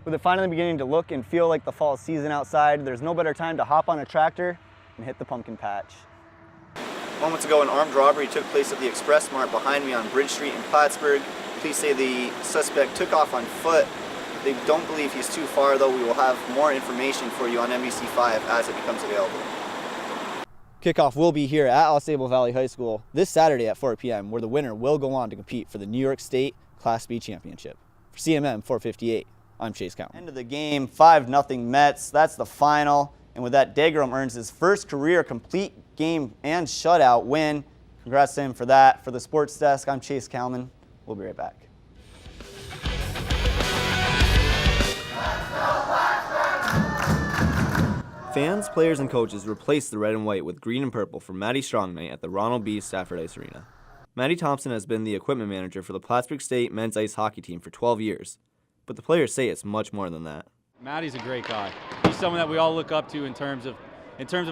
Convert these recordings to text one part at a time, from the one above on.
With it finally beginning to look and feel like the fall season outside, there's no better time to hop on a tractor and hit the pumpkin patch. Moments ago, an armed robbery took place at the Express Mart behind me on Bridge Street in Plattsburgh. Police say the suspect took off on foot. They don't believe he's too far, though. We will have more information for you on NBC5 as it becomes available. Kickoff will be here at Ausable Valley High School this Saturday at 4 p.m., where the winner will go on to compete for the New York State Class B Championship. For CMM 458, I'm Chase Kalman. End of the game, 5-0 Mets. That's the final. And with that, Degrom earns his first career complete game and shutout win. Congrats to him for that. For the Sports Desk, I'm Chase Kalman. We'll be right back. Fans, players, and coaches replaced the red and white with green and purple for Maddie Strong Night at the Ronald B. Stafford Ice Arena. Maddie Thompson has been the equipment manager for the Plattsburgh State men's ice hockey team for 12 years, but the players say it's much more than that. Maddie's a great guy. He's someone that we all look up to in terms of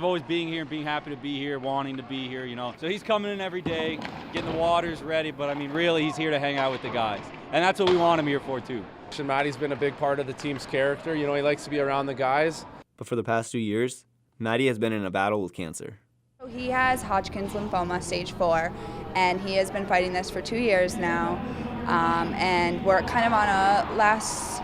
always being here and being happy to be here, wanting to be here, you know. So he's coming in every day, getting the waters ready, but I mean, really, he's here to hang out with the guys. And that's what we want him here for, too. Maddie's been a big part of the team's character. You know, he likes to be around the guys. But for the past 2 years, Maddie has been in a battle with cancer. He has Hodgkin's lymphoma, stage 4, and he has been fighting this for 2 years now. And we're kind of on a last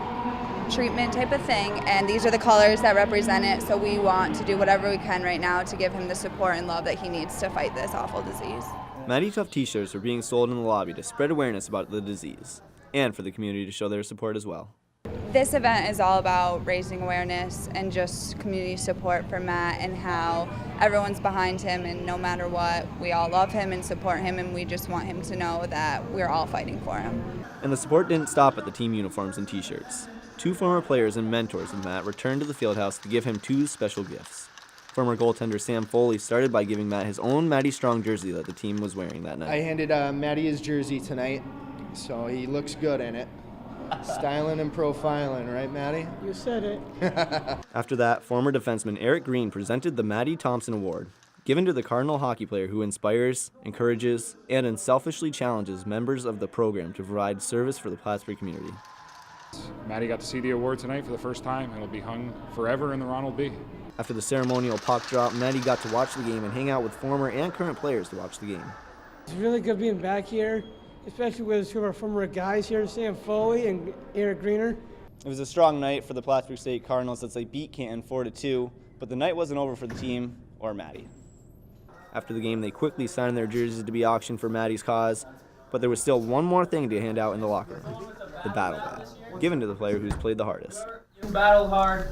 treatment type of thing, and these are the colors that represent it, so we want to do whatever we can right now to give him the support and love that he needs to fight this awful disease. Maddie Tough t-shirts are being sold in the lobby to spread awareness about the disease, and for the community to show their support as well. This event is all about raising awareness and just community support for Matt and how everyone's behind him, and no matter what, we all love him and support him, and we just want him to know that we're all fighting for him. And the support didn't stop at the team uniforms and t-shirts. 2 former players and mentors of Matt returned to the fieldhouse to give him 2 special gifts. Former goaltender Sam Foley started by giving Matt his own Maddie Strong jersey that the team was wearing that night. I handed Maddie his jersey tonight, so he looks good in it. Styling and profiling, right, Maddie? You said it. After that, former defenseman Eric Green presented the Maddie Thompson Award, given to the Cardinal hockey player who inspires, encourages, and unselfishly challenges members of the program to provide service for the Plattsburgh community. Maddie got to see the award tonight for the first time. It'll be hung forever in the Ronald B. After the ceremonial puck drop, Maddie got to watch the game and hang out with former and current players to watch the game. It's really good being back here, especially with 2 of our former guys here, Sam Foley and Eric Greener. It was a strong night for the Plattsburgh State Cardinals as they beat Canton 4-2, but the night wasn't over for the team or Maddie. After the game, they quickly signed their jerseys to be auctioned for Maddie's cause, but there was still one more thing to hand out in the locker room, the battle bat, given to the player who's played the hardest. You battled hard,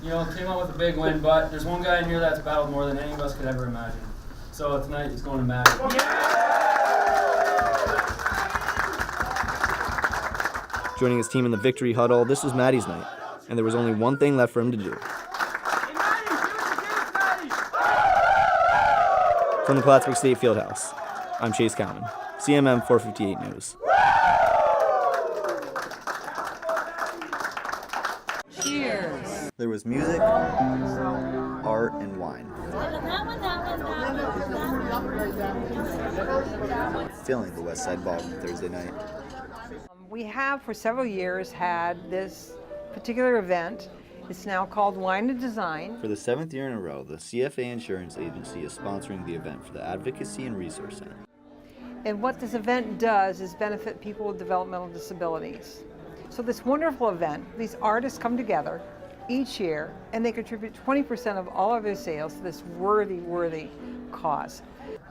you know, came out with a big win, but there's one guy in here that's battled more than any of us could ever imagine. So tonight it's going to Maddie. Joining his team in the victory huddle, this was Maddie's night, and there was only one thing left for him to do. From the Plattsburgh State Fieldhouse, I'm Chase Kalman, CMM 458 News. Cheers! There was music, art, and wine. Filling the West Side Ballroom Thursday night. We have for several years had this particular event. It's now called Wine and Design. For the 7th year in a row, the CFA Insurance Agency is sponsoring the event for the Advocacy and Resource Center. And what this event does is benefit people with developmental disabilities. So this wonderful event, these artists come together each year and they contribute 20% of all of their sales to this worthy cause.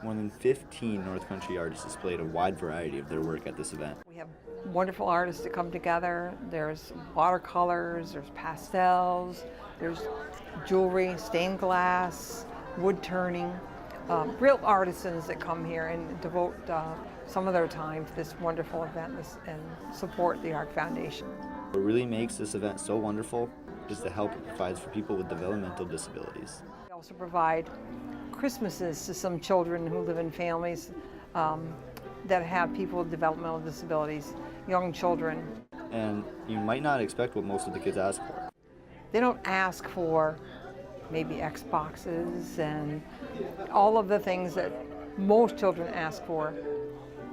More than 15 North Country artists displayed a wide variety of their work at this event. We have wonderful artists that come together. There's watercolors, there's pastels, there's jewelry, stained glass, wood turning. Real artisans that come here and devote some of their time to this wonderful event and support the Art Foundation. What really makes this event so wonderful is the help it provides for people with developmental disabilities. We also provide Christmases to some children who live in families that have people with developmental disabilities, young children. And you might not expect what most of the kids ask for. They don't ask for maybe Xboxes and all of the things that most children ask for.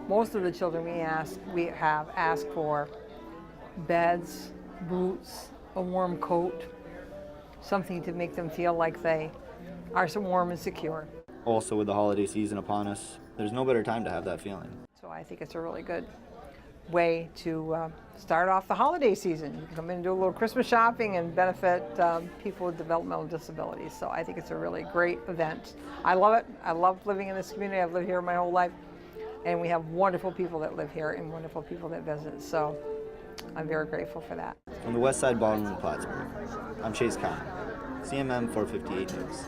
Most of the children we have asked for beds, boots, a warm coat, something to make them feel like they are so warm and secure. Also, with the holiday season upon us, there's no better time to have that feeling. So I think it's a really good way to start off the holiday season. You can come in and do a little Christmas shopping and benefit people with developmental disabilities. So I think it's a really great event. I love it. I love living in this community. I've lived here my whole life. And we have wonderful people that live here and wonderful people that visit. So I'm very grateful for that. From the West Side Ballroom in Plattsburgh, I'm Chase Kalman, CMM 458 News.